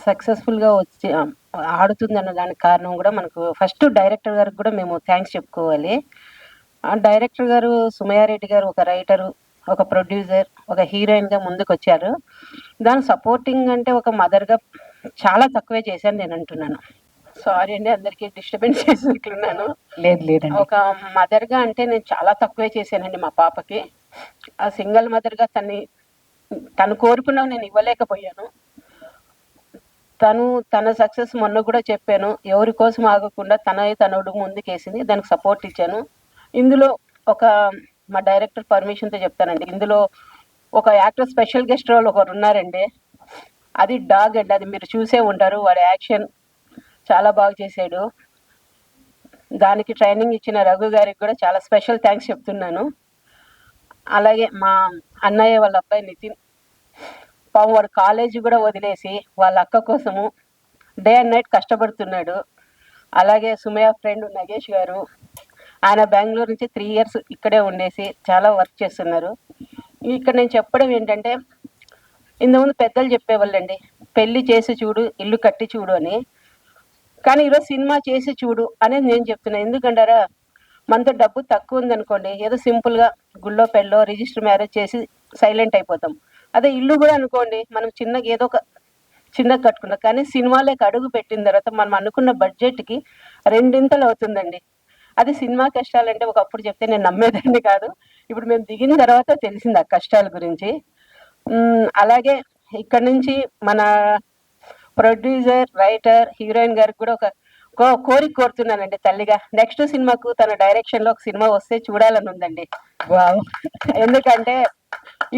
సక్సెస్ఫుల్గా వచ్చి ఆడుతుంది అన్న దానికి కారణం కూడా మనకు ఫస్ట్ డైరెక్టర్ గారికి కూడా మేము థ్యాంక్స్ చెప్పుకోవాలి. ఆ డైరెక్టర్ గారు సుమయారెడ్డి గారు ఒక రైటరు, ఒక ప్రొడ్యూసర్, ఒక హీరోయిన్గా ముందుకు వచ్చారు. దాని సపోర్టింగ్ అంటే ఒక మదర్గా చాలా తక్కువే చేశాను నేను అంటున్నాను. సారీ అండి, అందరికీ డిస్టర్బెన్స్ చేసినట్లున్నాను. లేదండి. ఒక మదర్గా అంటే నేను చాలా తక్కువే చేశానండి మా పాపకి. ఆ సింగిల్ మదర్గా తను కోరుకున్నావు నేను ఇవ్వలేకపోయాను. తన సక్సెస్ మొన్న కూడా చెప్పాను, ఎవరి కోసం ఆగకుండా తనడు ముందుకేసింది, దానికి సపోర్ట్ ఇచ్చాను. ఇందులో మా డైరెక్టర్ పర్మిషన్తో చెప్తానండి, ఇందులో ఒక యాక్టర్ స్పెషల్ గెస్ట్ రోల్ ఒకరు ఉన్నారండి, అది డాగ్ అండి. అది మీరు చూసే ఉంటారు. వాడి యాక్షన్ చాలా బాగా చేశాడు. దానికి ట్రైనింగ్ ఇచ్చిన రఘు గారికి కూడా చాలా స్పెషల్ థ్యాంక్స్ చెప్తున్నాను. అలాగే మా అన్నయ్య వాళ్ళ అబ్బాయి నితిన్, పాపం వాడు కాలేజీ కూడా వదిలేసి వాళ్ళ అక్క కోసము డే అండ్ నైట్ కష్టపడుతున్నాడు. అలాగే సుమయ ఫ్రెండ్ నగేష్ గారు, ఆయన బెంగళూరు నుంచి 3 years ఇక్కడే ఉండేసి చాలా వర్క్ చేస్తున్నారు. ఇక్కడ నేను చెప్పడం ఏంటంటే, ఇంతకుముందు పెద్దలు చెప్పేవాళ్ళండి, పెళ్లి చేసి చూడు, ఇల్లు కట్టి చూడు అని. కానీ ఈరోజు సినిమా చేసి చూడు అనేది నేను చెప్తున్నాను. ఎందుకంటారా, మనతో డబ్బు తక్కువ ఉందనుకోండి, ఏదో సింపుల్గా గుళ్ళో పెళ్ళో రిజిస్టర్ మ్యారేజ్ చేసి సైలెంట్ అయిపోతాం. అదే ఇల్లు కూడా అనుకోండి, మనం చిన్నగా ఏదో ఒక చిన్నగా కట్టుకున్నాం, కానీ సినిమాలోకి అడుగు పెట్టిన తర్వాత మనం అనుకున్న బడ్జెట్కి 2 అవుతుందండి. అది సినిమా కష్టాలంటే ఒకప్పుడు చెప్తే నేను నమ్మేదాన్ని కాదు. ఇప్పుడు మేము దిగిన తర్వాత తెలిసింది ఆ కష్టాల గురించి. అలాగే ఇక్కడ నుంచి మన ప్రొడ్యూసర్, రైటర్, హీరోయిన్ గారికి కూడా ఒక కోరిక కోరుతున్నానండి తల్లిగా. నెక్స్ట్ సినిమాకు తన డైరెక్షన్లో ఒక సినిమా వస్తే చూడాలని ఉందండి. ఎందుకంటే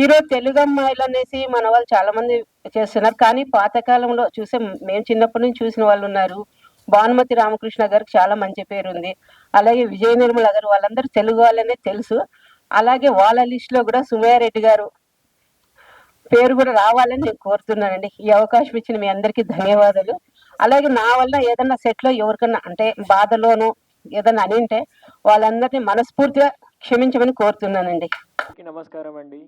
ఈరోజు తెలుగు అమ్మాయిలు అనేసి మన వాళ్ళు చాలా మంది చేస్తున్నారు, కానీ పాతకాలంలో చూసే మేము చిన్నప్పటి నుంచి చూసిన వాళ్ళు ఉన్నారు. భానుమతి రామకృష్ణ గారికి చాలా మంచి పేరు ఉంది. అలాగే విజయ నిర్మల గారు, వాళ్ళందరూ తెలుగు వాళ్ళనే తెలుసు. అలాగే వాళ్ళ లిస్టులో కూడా సుమయారెడ్డి గారు పేరు కూడా రావాలని నేను కోరుతున్నానండి. ఈ అవకాశం ఇచ్చిన మీ అందరికీ ధన్యవాదాలు. అలాగే నా వల్ల ఏదన్నా సెట్లో ఎవరికన్నా అంటే బాధలోనో ఏదన్నా అని ఉంటే వాళ్ళందరినీ మనస్ఫూర్తిగా క్షమించమని కోరుతున్నానండి. నమస్కారం అండి.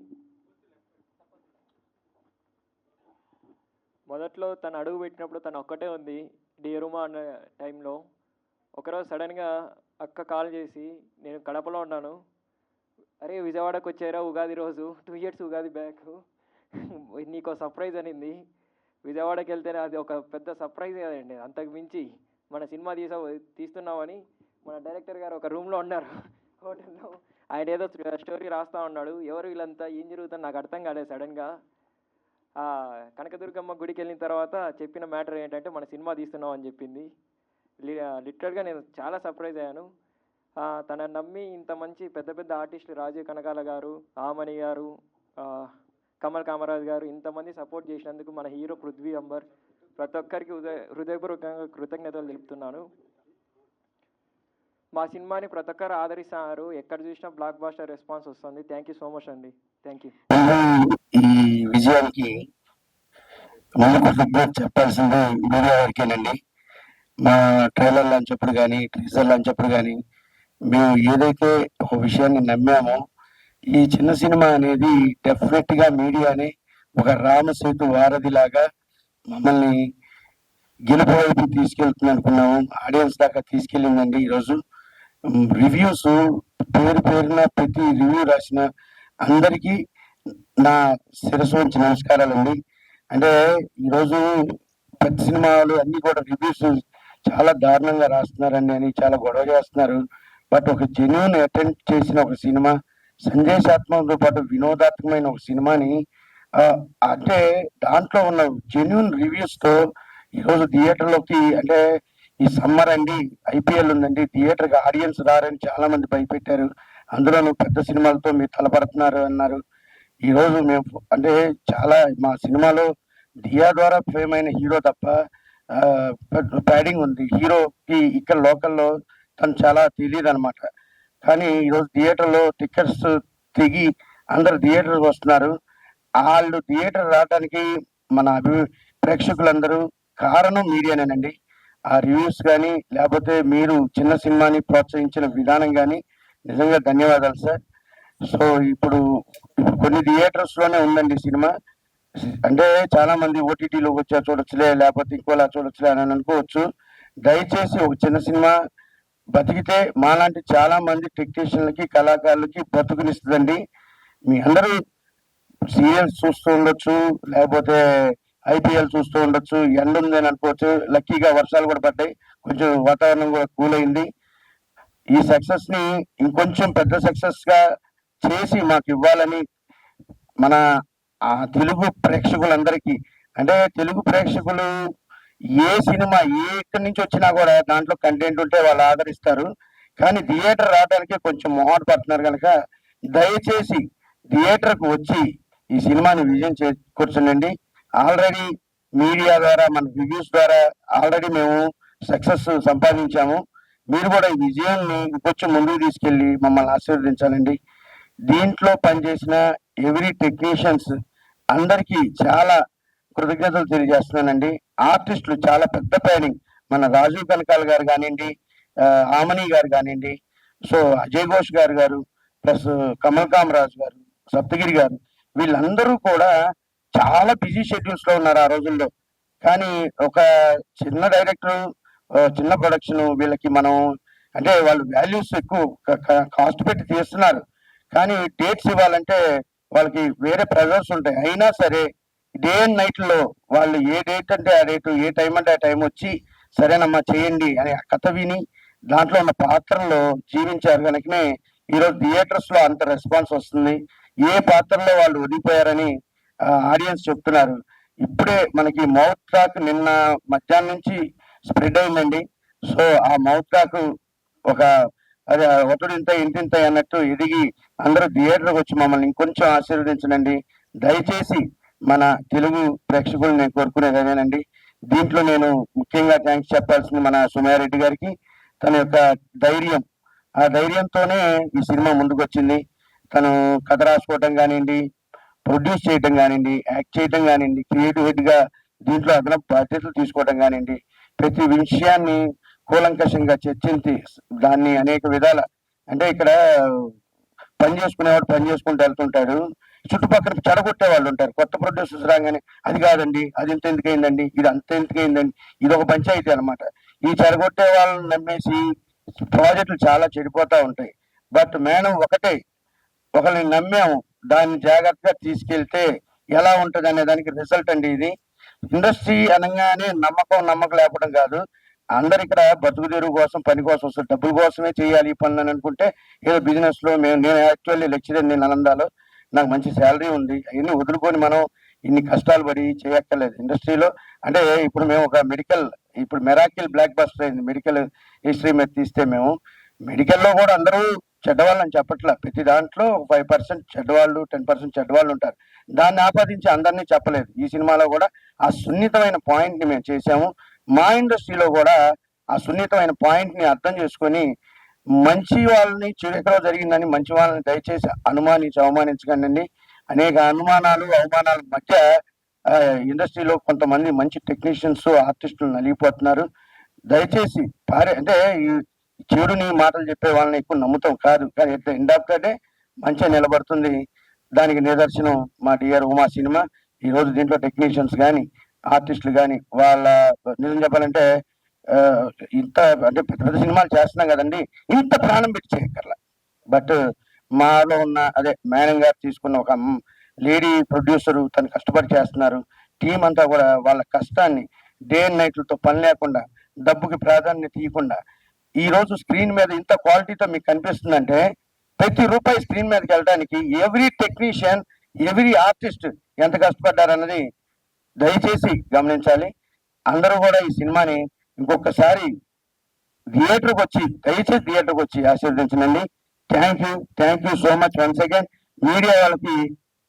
మొదట్లో తను అడుగు పెట్టినప్పుడు తను ఒక్కటే ఉంది డియరుమా అన్న టైంలో. ఒకరోజు సడన్గా అక్క కాల్ చేసి, నేను కడపలో ఉన్నాను, అరే విజయవాడకు వచ్చారా ఉగాది రోజు, 2 years ఉగాది బ్యాక్, నీకు సర్ప్రైజ్ అనింది. విజయవాడకి వెళ్తేనే అది ఒక పెద్ద సర్ప్రైజ్ కదండి. అంతకు మించి మన సినిమా తీస్తున్నామని మన డైరెక్టర్ గారు ఒక రూమ్లో ఉన్నారు హోటల్లో. ఆయన ఏదో స్టోరీ రాస్తూ ఉన్నాడు. ఎవరు వీళ్ళంతా, ఏం జరుగుతుంది నాకు అర్థం కాలేదు. సడన్గా కనకదుర్గమ్మ గుడికి వెళ్ళిన తర్వాత చెప్పిన మ్యాటర్ ఏంటంటే మన సినిమా తీస్తున్నాం అని చెప్పింది. లిటరల్గా నేను చాలా సర్ప్రైజ్ అయ్యాను. తనని నమ్మి ఇంత మంచి పెద్ద పెద్ద ఆర్టిస్టులు, రాజీవ్ కనకాల గారు, ఆమని గారు, కమల్ కామరాజ్ గారు, ఇంతమంది సపోర్ట్ చేసినందుకు మన హీరో పృథ్వీ అంబర్, ప్రతి ఒక్కరికి హృదయపూర్వకంగా కృతజ్ఞతలు తెలుపుతున్నాను. మా సినిమాని ప్రతి ఒక్కరు ఆదరిస్తున్నారు. ఎక్కడ చూసినా బ్లాక్ బాస్టర్ రెస్పాన్స్ వస్తుంది. థ్యాంక్ యూ సో మచ్ అండి. Thank you. ఈ విజయానికి ముందు చెప్పాల్సింది మీడియా వారికేనండి. మా ట్రైలర్ లాంచప్పుడు కానీ, టీజర్ లాంచప్పుడు కానీ మేము ఏదైతే ఒక విషయాన్ని నమ్మామో, ఈ చిన్న సినిమా అనేది డెఫినెట్గా మీడియాని ఒక రామసేతు వారధిలాగా మమ్మల్ని గెలుపు వైపు తీసుకెళ్తుంది అనుకున్నాము. ఆడియన్స్ దాకా తీసుకెళ్ళిందండి. ఈరోజు రివ్యూస్ పేరున ప్రతి రివ్యూ రాసిన అందరికీ నా శిరస్సు వంచి నమస్కారాలండి. అంటే ఈరోజు పెద్ద సినిమాలు అన్ని కూడా రివ్యూస్ చాలా దారుణంగా రాస్తున్నారండి అని చాలా గొడవ చేస్తున్నారు. బట్ ఒక జెన్యూన్ అటెంప్ట్ చేసిన ఒక సినిమా, సందేశాత్మకంతో పాటు వినోదాత్మకమైన ఒక సినిమాని అంటే దాంట్లో ఉన్న జెన్యూన్ రివ్యూస్తో ఈరోజు థియేటర్లోకి, అంటే ఈ సమ్మర్ అండి, IPL ఉందండి, థియేటర్కి ఆడియన్స్ రారని చాలా మంది భయపెట్టారు. అందులోనూ పెద్ద సినిమాలతో మీరు తలపడుతున్నారు అన్నారు. ఈరోజు మేము అంటే చాలా మా సినిమాలో దియా ద్వారా ఫేమ్ అయిన హీరో తప్ప ప్యాడింగ్ ఉంది హీరోకి ఇక్కడ లోకల్లో తను చాలా తెలియదు అనమాట. కానీ ఈరోజు థియేటర్లో టికెట్స్ తెగి అందరు థియేటర్కి వస్తున్నారు. వాళ్ళు థియేటర్ రావడానికి మన ప్రేక్షకులందరూ కారణం మీడియానేనండి. ఆ రివ్యూస్ కానీ లేకపోతే మీరు చిన్న సినిమాని ప్రోత్సహించిన విధానం కానీ నిజంగా ధన్యవాదాలు సార్. సో ఇప్పుడు కొన్ని థియేటర్స్లోనే ఉందండి సినిమా. అంటే చాలా మంది ఓటీటీలోకి వచ్చా చూడొచ్చులే, లేకపోతే ఇంకోలా చూడొచ్చులే అని అనుకోవచ్చు. దయచేసి ఒక చిన్న సినిమా బతికితే మాలాంటి చాలా మంది టెక్నీషియన్లకి, కళాకారులకి బతుకునిస్తుందండి. మీ అందరూ సీరియల్స్ చూస్తూ ఉండొచ్చు, లేకపోతే ఐపీఎల్ చూస్తూ ఉండొచ్చు, ఎండ ఉందని అనుకోవచ్చు. లక్కీగా వర్షాలు కూడా పడ్డాయి, కొంచెం వాతావరణం కూడా కూల్ అయింది. ఈ సక్సెస్ ని ఇంకొంచెం పెద్ద సక్సెస్ గా చేసి మాకు ఇవ్వాలని మన తెలుగు ప్రేక్షకులందరికీ, అంటే తెలుగు ప్రేక్షకులు ఏ సినిమా ఎక్కడి నుంచి వచ్చినా కూడా దాంట్లో కంటెంట్ ఉంటే వాళ్ళు ఆదరిస్తారు. కానీ థియేటర్ రావడానికి కొంచెం మొహాట పడుతున్నారు కనుక దయచేసి థియేటర్కు వచ్చి ఈ సినిమాని విజయం చేకూర్చండి. ఆల్రెడీ మీడియా ద్వారా, మన రివ్యూస్ ద్వారా ఆల్రెడీ మేము సక్సెస్ సంపాదించాము. మీరు కూడా ఈ విజయాన్ని కొంచెం ముందుకు తీసుకెళ్లి మమ్మల్ని ఆశీర్వదించాలండి. దీంట్లో పనిచేసిన ఎవ్రీ టెక్నీషియన్స్ అందరికీ చాలా కృతజ్ఞతలు తెలియజేస్తున్నానండి. ఆర్టిస్టులు చాలా పెద్ద ప్లానింగ్, మన రాజు కనకాల గారు కానివ్వండి, ఆమని గారు కానివ్వండి, సో అజయ్ ఘోష్ గారు ప్లస్ కమల్ కామరాజు గారు, సప్తగిరి గారు, వీళ్ళందరూ కూడా చాలా బిజీ షెడ్యూల్స్ లో ఉన్నారు ఆ రోజుల్లో. కానీ ఒక చిన్న డైరెక్టర్, చిన్న ప్రొడక్షన్, వీళ్ళకి మనం అంటే వాళ్ళు వాల్యూస్ ఎక్కువ కాస్ట్ పెట్టి తీస్తున్నారు. కానీ డేట్స్ ఇవ్వాలంటే వాళ్ళకి వేరే ప్రెజర్స్ ఉంటాయి. అయినా సరే డే అండ్ నైట్ లో వాళ్ళు ఏ డేట్ అంటే ఆ డేట్, ఏ టైం అంటే ఆ టైం వచ్చి సరేనమ్మా చేయండి అని ఆ కథ విని దాంట్లో ఉన్న పాత్రలో జీవించారు కనుకనే ఈరోజు థియేటర్స్ లో అంత రెస్పాన్స్ వస్తుంది. ఏ పాత్రలో వాళ్ళు ఒదిగిపోయారని ఆడియన్స్ చెప్తున్నారు. ఇప్పుడే మనకి మౌత్ టాక్ నిన్న మధ్యాహ్నం నుంచి స్ప్రెడ్ అయిందండి. సో ఆ మౌత్ టాక్ ఒక అదే ఒకటి ఇంత ఇంతింత అన్నట్టు ఎదిగి అందరూ థియేటర్కి వచ్చి మమ్మల్ని ఇంకొంచెం ఆశీర్వదించనండి. దయచేసి మన తెలుగు ప్రేక్షకులు నేను కోరుకునేది అదేనండి. దీంట్లో నేను ముఖ్యంగా థ్యాంక్స్ చెప్పాల్సింది మన సుమయారెడ్డి గారికి. తన యొక్క ధైర్యం, ఆ ధైర్యంతోనే ఈ సినిమా ముందుకు వచ్చింది. తను కథ రాసుకోవటం కానివ్వండి, ప్రొడ్యూస్ చేయటం కానివ్వండి, యాక్ట్ చేయటం కానివ్వండి, క్రియేటివ్ హెడ్ గా దీంట్లో అదనపు బాధ్యతలు తీసుకోవడం కానివ్వండి, ప్రతి విషయాన్ని కూలంకషంగా చర్చించి దాన్ని అనేక విధాల, అంటే ఇక్కడ పని చేసుకునేవాడు పని చేసుకుంటూ వెళ్తుంటాడు, చుట్టుపక్కల చెడగొట్టే వాళ్ళు ఉంటారు. కొత్త ప్రొడ్యూసర్స్ రాగానే అది కాదండి, అది ఇంత ఎందుకైందండి, ఇది అంత ఎందుకైందండి, ఇది ఒక పంచాయతీ అనమాట. ఈ చెడగొట్టే వాళ్ళని నమ్మేసి ప్రాజెక్టులు చాలా చెడిపోతా ఉంటాయి. బట్ మేడం ఒకటే, ఒకరిని నమ్మాము, దాన్ని జాగ్రత్తగా తీసుకెళ్తే ఎలా ఉంటది అనే దానికి రిజల్ట్ అండి ఇది. ఇండస్ట్రీ అనగానే నమ్మకం లేకపోవడం కాదు. అందరు ఇక్కడ బతుకు తెరువు కోసం, పని కోసం వస్తారు. డబ్బుల కోసమే చేయాలి ఈ పనులు అని అనుకుంటే ఏదో బిజినెస్ లో నేను యాక్చువల్లీ లెక్చరర్, నేను ఆనందాలో నాకు మంచి శాలరీ ఉంది, అవన్నీ వదులుకొని మనం ఇన్ని కష్టాలు పడి చేయక్కర్లేదు ఇండస్ట్రీలో. అంటే ఇప్పుడు మేము ఒక మెడికల్, ఇప్పుడు మెరాకిల్ బ్లాక్ బస్టర్ అయింది మెడికల్ హిస్టరీ మీద తీస్తే. మేము మెడికల్లో కూడా అందరూ చెడ్డవాళ్ళని చెప్పట్లా. ప్రతి దాంట్లో 5% చెడ్డవాళ్ళు, 10% చెడ్డవాళ్ళు ఉంటారు. దాన్ని ఆపాదించి అందరినీ చెప్పలేదు. ఈ సినిమాలో కూడా ఆ సున్నితమైన పాయింట్ ని మేము చేసాము. మా ఇండస్ట్రీలో కూడా ఆ సున్నితమైన పాయింట్ ని అర్థం చేసుకొని మంచి వాళ్ళని, చెడు ఎక్కడో జరిగిందని మంచి వాళ్ళని దయచేసి అవమానించకండి. అనేక అనుమానాలు, అవమానాల మధ్య ఇండస్ట్రీలో కొంతమంది మంచి టెక్నీషియన్స్, ఆర్టిస్టులు నలిగిపోతున్నారు. దయచేసి అంటే ఈ చెడుని మాటలు చెప్పే వాళ్ళని ఎక్కువ నమ్ముతాం కాదు, కానీ at the end of the day మంచిగా నిలబడుతుంది. దానికి నిదర్శనం మా డిఆర్ ఉమా సినిమా. ఈ రోజు దీంట్లో టెక్నీషియన్స్ కానీ, ఆర్టిస్టులు కానీ వాళ్ళ నిజం చెప్పాలంటే ఇంత అంటే పెద్ద పెద్ద సినిమాలు చేస్తున్నాం కదండి, ఇంత ప్రాణం పెట్టి చేయక్కర్లా. బట్ మాలో ఉన్న అదే మేడం గారు తీసుకున్న ఒక లేడీ ప్రొడ్యూసరు, తను కష్టపడి చేస్తున్నారు. టీం అంతా కూడా వాళ్ళ కష్టాన్ని డే అండ్ నైట్లతో పని లేకుండా, డబ్బుకి ప్రాధాన్యత ఇవ్వకుండా ఈ రోజు స్క్రీన్ మీద ఇంత క్వాలిటీతో మీకు కనిపిస్తుందంటే ప్రతి రూపాయి స్క్రీన్ మీదకి వెళ్ళడానికి ఎవ్రీ టెక్నీషియన్, ఎవ్రీ ఆర్టిస్ట్ ఎంత కష్టపడ్డారన్నది దయచేసి గమనించాలి. అందరూ కూడా ఈ సినిమాని ఇంకొకసారి దయచేసి థియేటర్కి వచ్చి ఆశీర్వదించండి. Thank you so much once again. Media వాళ్ళకి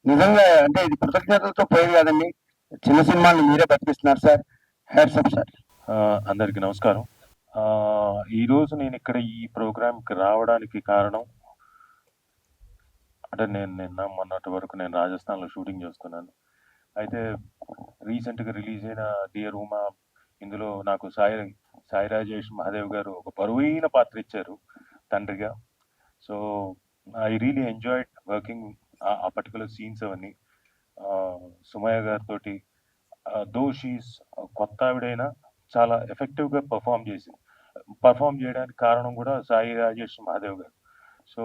నిజంగా అంటే ఇది కృతజ్ఞతలతో పోయేది కాదండి. చిన్న సినిమాని మీరే బతికిస్తున్నారు సార్. Hats off sir. అందరికీ నమస్కారం. ఈరోజు నేను ఇక్కడ ఈ ప్రోగ్రామ్కి రావడానికి కారణం, అంటే నేను మొన్నటి వరకు నేను రాజస్థాన్లో షూటింగ్ చేస్తున్నాను. అయితే రీసెంట్గా రిలీజ్ అయిన డియర్ ఉమా, ఇందులో నాకు సాయి రాజేష్ మహాదేవ్ గారు ఒక బరువైన పాత్ర ఇచ్చారు తండ్రిగా. So I really enjoyed working ఆ పర్టికులర్ సీన్స్ అవన్నీ. సుమయ్య గారితోటి దో షీస్ కొత్త ఆవిడైనా చాలా ఎఫెక్టివ్గా పర్ఫామ్ చేయడానికి కారణం కూడా సాయి రాజేష్ మహాదేవ్ గారు. సో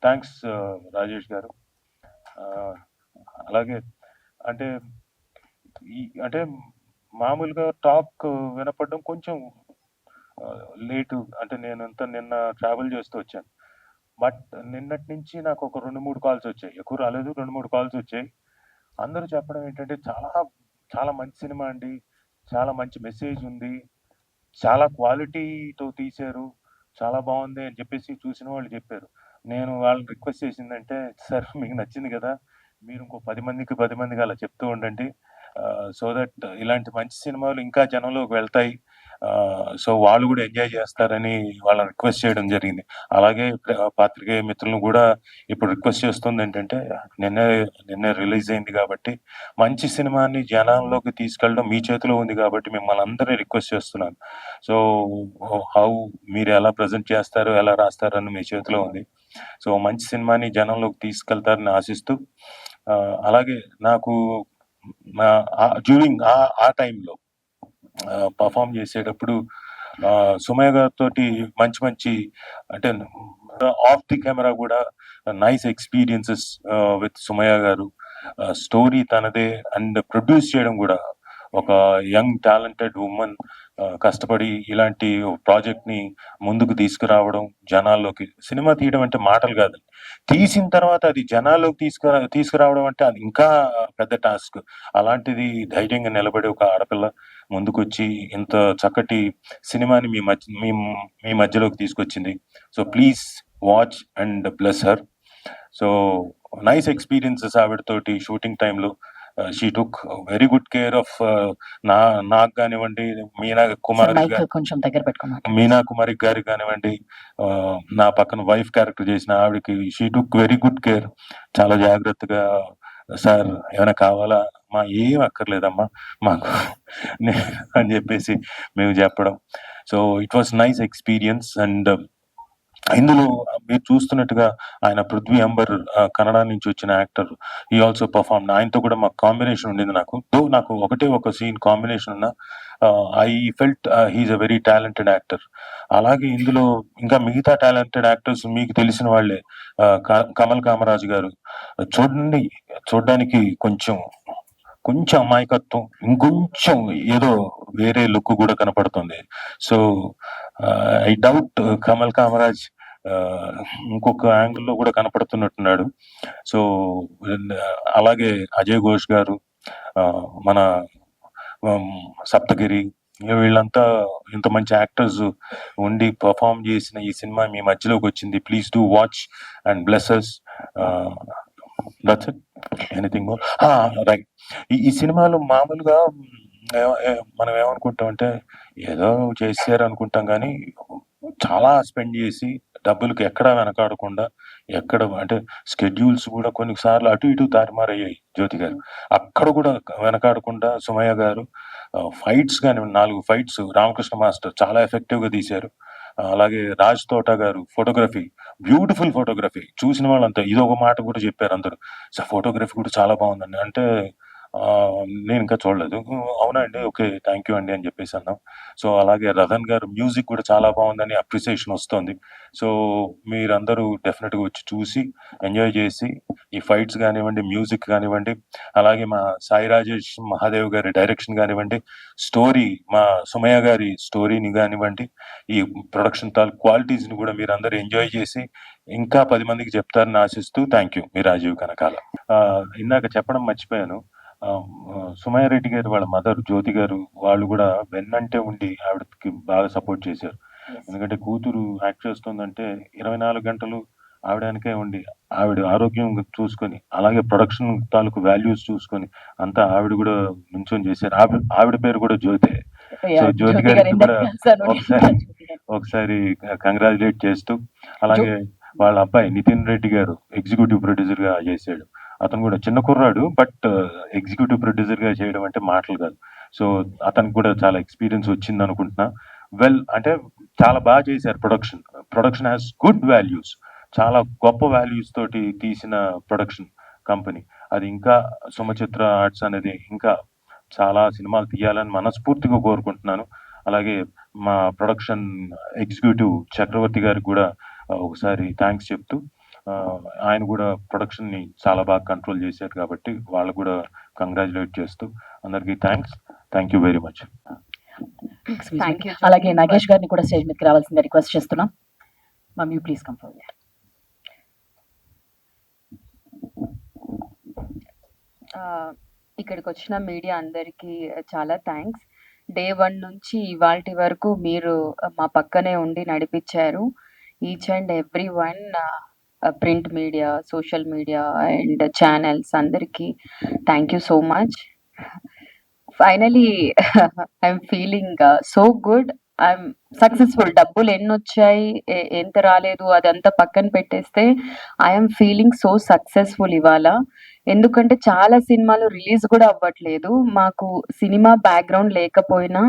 థ్యాంక్స్ రాజేష్ గారు. అలాగే అంటే అంటే మామూలుగా టాక్ వినపడడం కొంచెం లేటు, అంటే నేను నిన్న ట్రావెల్ చేస్తూ వచ్చాను. బట్ నిన్నటి నుంచి నాకు ఒక 2-3 కాల్స్ వచ్చాయి. ఎక్కువ రాలేదు, 2-3 కాల్స్ వచ్చాయి. అందరూ చెప్పడం ఏంటంటే చాలా చాలా మంచి సినిమా అండి, చాలా మంచి మెసేజ్ ఉంది, చాలా క్వాలిటీతో తీశారు, చాలా బాగుంది అని చెప్పేసి చూసిన వాళ్ళు చెప్పారు. నేను వాళ్ళని రిక్వెస్ట్ చేసిందంటే, సార్ మీకు నచ్చింది కదా, మీరు ఇంకో 10 మందికి అలా చెప్తూ ఉండండి, సో దట్ ఇలాంటి మంచి సినిమాలు ఇంకా జనంలోకి వెళ్తాయి, సో వాళ్ళు కూడా ఎంజాయ్ చేస్తారని వాళ్ళని రిక్వెస్ట్ చేయడం జరిగింది. అలాగే పాత్రికేయ మిత్రులను కూడా ఇప్పుడు రిక్వెస్ట్ చేస్తుంది ఏంటంటే, నిన్నే రిలీజ్ అయింది కాబట్టి మంచి సినిమాని జనాల్లోకి తీసుకెళ్ళడం మీ చేతిలో ఉంది కాబట్టి మిమ్మల్ని అందరినీ రిక్వెస్ట్ చేస్తున్నాను. సో మీరు ఎలా ప్రజెంట్ చేస్తారు, ఎలా రాస్తారని మీ చేతిలో ఉంది. సో మంచి సినిమాని జనంలోకి తీసుకెళ్తారని ఆశిస్తూ, అలాగే నాకు డ్యూరింగ్ ఆ టైంలో పర్ఫామ్ చేసేటప్పుడు సుమయ్య గారితో మంచి అంటే ఆఫ్ ది కెమెరా కూడా నైస్ ఎక్స్పీరియన్సెస్ విత్ సుమయ్య గారు. స్టోరీ తనదే అండ్ ప్రొడ్యూస్ చేయడం కూడా ఒక యంగ్ టాలెంటెడ్ ఉమెన్ కష్టపడి ఇలాంటి ప్రాజెక్ట్ ని ముందుకు తీసుకురావడం, జనాల్లోకి సినిమా తీయడం అంటే మాటలు కాదు, తీసిన తర్వాత అది జనాల్లోకి తీసుకురావడం అంటే అది ఇంకా పెద్ద టాస్క్. అలాంటిది ధైర్యంగా నిలబడి ఒక ఆడపిల్ల ముందుకొచ్చి ఇంత చక్కటి సినిమాని మీ మధ్యలోకి తీసుకొచ్చింది. So please watch and bless her. So nice experiences ఆవిడతోటి షూటింగ్ టైంలో. She took very good care of నాకు కానివ్వండి, మీనా కుమారి గారికి కానివ్వండి, నా పక్కన వైఫ్ క్యారెక్టర్ చేసిన ఆవిడకి she took very good care. చాలా జాగ్రత్తగా, సార్ ఏమైనా కావాలా, ఏం అక్కర్లేదమ్మా మాకు అని చెప్పేసి మేము చెప్పడం. So it was nice experience. And ఇందులో మీరు చూస్తున్నట్టుగా ఆయన పృథ్వీ అంబర్ కన్నడ నుంచి వచ్చిన యాక్టర్, ఈ ఆల్సో పర్ఫార్మ్. ఆయనతో కూడా మాకు కాంబినేషన్ ఉండింది. నాకు ఒకటే ఒక సీన్ కాంబినేషన్ ఉన్న I felt he is a very talented actor. అలాగే ఇందులో ఇంకా మిగతా టాలెంటెడ్ యాక్టర్స్ మీకు తెలిసిన వాళ్ళే. కమల్ కామరాజ్ గారు చూడడానికి కొంచెం అమాయకత్వం, ఇంకొంచెం ఏదో వేరే లుక్ కూడా కనపడుతుంది. So I doubt Kamal Kamaraj ఇంకొక యాంగిల్లో కూడా కనపడుతున్నట్టున్నాడు. సో అలాగే అజయ్ ఘోష్ గారు, మన సప్తగిరి, వీళ్ళంతా ఇంత మంచి యాక్టర్స్ ఉండి పర్ఫామ్ చేసిన ఈ సినిమా మీ మధ్యలోకి వచ్చింది. Please do watch and bless us. That's it. Anything more? Right. ఈ సినిమాలో మామూలుగా మనం ఏమనుకుంటాం అంటే ఏదో చేశారు అనుకుంటాం, కానీ చాలా స్పెండ్ చేసి డబ్బులకి ఎక్కడా వెనకాడకుండా, ఎక్కడ అంటే స్కెడ్యూల్స్ కూడా కొన్నిసార్లు అటు ఇటు తారుమారయ్యాయి జ్యోతి గారు, అక్కడ కూడా వెనకాడకుండా సుమయ్య గారు ఫైట్స్ కానీ 4 ఫైట్స్ రామకృష్ణ మాస్టర్ చాలా ఎఫెక్టివ్గా తీశారు. అలాగే రాజ్ తోట గారు ఫోటోగ్రఫీ, బ్యూటిఫుల్ ఫోటోగ్రఫీ. చూసిన వాళ్ళంతా ఇదొక మాట కూడా చెప్పారు అందరూ, సార్ ఫోటోగ్రఫీ కూడా చాలా బాగుందండి అంటే, నేను ఇంకా చూడలేదు. అవునా అండి, ఓకే, థ్యాంక్ యూ అండి అని చెప్పేసి అన్నాం. సో అలాగే రతన్ గారు మ్యూజిక్ కూడా చాలా బాగుందని అప్రిసియేషన్ వస్తుంది. సో మీరందరూ డెఫినెట్గా వచ్చి చూసి ఎంజాయ్ చేసి ఈ ఫైట్స్ కానివ్వండి, మ్యూజిక్ కానివ్వండి, అలాగే మా సాయి రాజేష్ మహాదేవ్ గారి డైరెక్షన్ కానివ్వండి, స్టోరీ మా సుమయ్య గారి స్టోరీని కానివ్వండి, ఈ ప్రొడక్షన్ క్వాలిటీస్ని కూడా మీరు అందరూ ఎంజాయ్ చేసి ఇంకా 10 మందికి చెప్తారని ఆశిస్తూ థ్యాంక్ యూ. మీ రాజీవ్ కనకాల. ఇందాక చెప్పడం మర్చిపోయాను, సుమయ్య రెడ్డి గారు వాళ్ళ మదర్ జ్యోతి గారు వాళ్ళు కూడా వెన్నంటే ఉండి ఆవిడకి బాగా సపోర్ట్ చేశారు. ఎందుకంటే కూతురు యాక్ట్ చేస్తుందంటే 24 గంటలు ఆవిడకే ఉండి ఆవిడ ఆరోగ్యం చూసుకొని, అలాగే ప్రొడక్షన్ తాలూకు వాల్యూస్ చూసుకొని అంతా ఆవిడ కూడా నుంచొని చేశారు. ఆవిడ పేరు కూడా జ్యోతే. సో జ్యోతి గారికి కూడా ఒకసారి కంగ్రాచులేట్ చేస్తూ, అలాగే వాళ్ళ అబ్బాయి నితిన్ రెడ్డి గారు ఎగ్జిక్యూటివ్ ప్రొడ్యూసర్ గా చేశాడు. అతను కూడా చిన్న కుర్రాడు, బట్ ఎగ్జిక్యూటివ్ ప్రొడ్యూసర్ గా చేయడం అంటే మాటలు కాదు. సో అతనికి కూడా చాలా ఎక్స్పీరియన్స్ వచ్చింది అనుకుంటున్నా. అంటే చాలా బాగా చేశారు. ప్రొడక్షన్ హ్యాస్ గుడ్ వాల్యూస్, చాలా గొప్ప వాల్యూస్ తోటి తీసిన ప్రొడక్షన్ కంపెనీ. అది ఇంకా సుమచిత్ర ఆర్ట్స్ అనేది ఇంకా చాలా సినిమాలు తీయాలని మనస్ఫూర్తిగా కోరుకుంటున్నాను. అలాగే మా ప్రొడక్షన్ ఎగ్జిక్యూటివ్ చక్రవర్తి గారికి కూడా ఒకసారి థ్యాంక్స్ చెప్తూ, ఆయన కూడా ప్రొడక్షన్ని చాలా బాగా కంట్రోల్ చేశారు కాబట్టి వాళ్ళకు కూడా కంగ్రాచులేట్ చేస్తూ అందరికీ thank you very much. Thank you, అలాగే నాగేష్ గారిని కూడా స్టేజ్ మీదకి రావాల్సిందిగా రిక్వెస్ట్ చేస్తున్నాం. Ma'am you please come forward. ఇక్కడికి వచ్చిన మీడియా అందరికీ చాలా థ్యాంక్స్. డే 1 నుంచి ఇవాల్టి వరకు మీరు మా పక్కనే ఉండి నడిపించారు. Each and every one, print media, social media and channels అందరికీ thank you so much. Finally I'm feeling so good. I'm successful. డబ్బులు ఎన్నొచ్చాయి, ఎంత రాలేదు అదంతా పక్కన పెట్టేస్తే ఐఎమ్ ఫీలింగ్ సో సక్సెస్ఫుల్ ఇవాళ. ఎందుకంటే చాలా సినిమాలు రిలీజ్ కూడా అవ్వట్లేదు. మాకు సినిమా బ్యాక్గ్రౌండ్ లేకపోయినా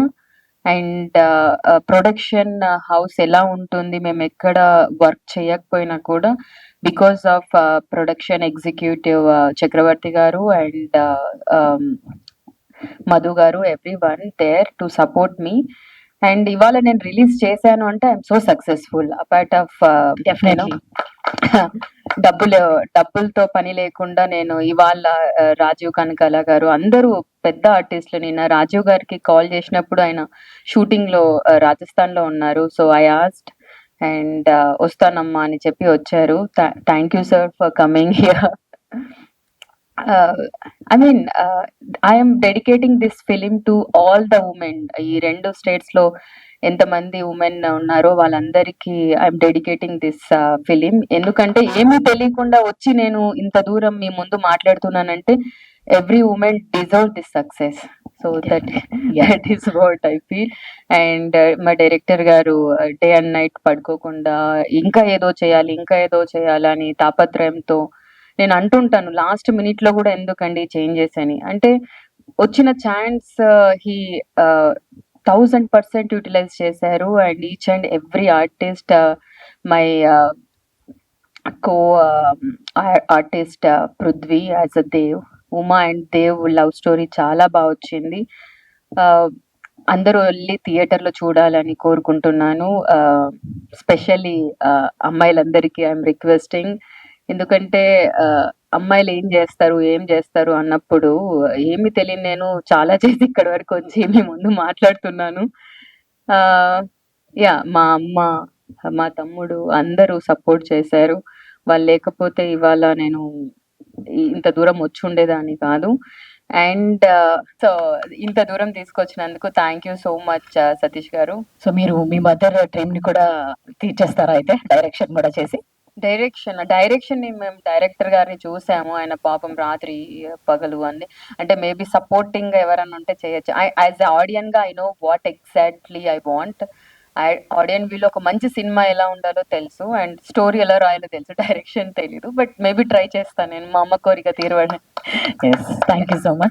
అండ్ ప్రొడక్షన్ హౌస్ ఎలా ఉంటుంది, మేము ఎక్కడ వర్క్ చేయకపోయినా కూడా because of production executive Chakravarthi గారు అండ్ మధు గారు, every one there to support me. And ఇవాళ నేను రిలీజ్ చేశాను అంటే I'm so successful. Apart of Definitely. డబ్బులతో పని లేకుండా నేను ఇవాళ రాజీవ్ కనకాల గారు అందరూ పెద్ద ఆర్టిస్టులు. నిన్న రాజీవ్ గారికి కాల్ చేసినప్పుడు ఆయన షూటింగ్ లో రాజస్థాన్ లో ఉన్నారు. సో ఐ ఆస్క్డ్ అండ్ వస్తానమ్మా అని చెప్పి వచ్చారు. Thank you sir for coming here. I mean, I am dedicating this film to all the women. ఈ 2 states లో ఎంతమంది ఉమెన్ ఉన్నారో వాళ్ళందరికీ ఐఎమ్ డెడికేటింగ్ దిస్ ఫిలిం. ఎందుకంటే ఏమీ తెలియకుండా వచ్చి నేను ఇంత దూరం మీ ముందు మాట్లాడుతున్నానంటే every women deserve this success. So that is what I feel. And మా డైరెక్టర్ గారు డే అండ్ నైట్ పడుకోకుండా ఇంకా ఏదో చేయాలి అని తాపత్రయంతో, నేను అంటుంటాను లాస్ట్ మినిట్ లో కూడా ఎందుకండి చేంజెస్ అని. అంటే వచ్చిన ఛాన్స్ హీ 1000% యూటిలైజ్ చేశారు. And each and every artist, my co artist Prithvi as a Dev, Uma and Dev love story చాలా బాగా వచ్చింది. అందరూ వెళ్ళి థియేటర్లో చూడాలని కోరుకుంటున్నాను. స్పెషల్లీ అమ్మాయిలందరికీ ఐఎమ్ రిక్వెస్టింగ్. ఎందుకంటే అమ్మాయిలు ఏం చేస్తారు అన్నప్పుడు ఏమి తెలియని నేను చాలా చేసి ఇక్కడి వరకు వచ్చి మీ ముందు మాట్లాడుతున్నాను. మా అమ్మ, మా తమ్ముడు అందరూ సపోర్ట్ చేశారు. వాళ్ళు లేకపోతే ఇవాళ నేను ఇంత దూరం వచ్చి ఉండేదాన్ని కాదు. అండ్ సో ఇంత దూరం తీసుకొచ్చినందుకు thank you so much Satish గారు. సో మీరు మీ మదర్ డ్రీమ్ ని కూడా తీర్చేస్తారా అయితే, డైరెక్షన్ కూడా చేసి? డైరెక్షన్ ని మేము డైరెక్టర్ గారిని చూసాము. ఆయన పాపం రాత్రి పగలు అంది. అంటే మేబీ సపోర్టింగ్ ఎవరన్నా ఉంటే చేయొచ్చు. యాజ్ ఆడియన్ గా I know what exactly I want. Audience వీళ్ళు ఒక మంచి సినిమా ఎలా ఉండాలో తెలుసు అండ్ స్టోరీ ఎలా రాయాలో తెలుసు, డైరెక్షన్ తెలీదు. బట్ మేబీ ట్రై చేస్తాను నేను, మా అమ్మ కోరిక తీరవడం. Thank you so much.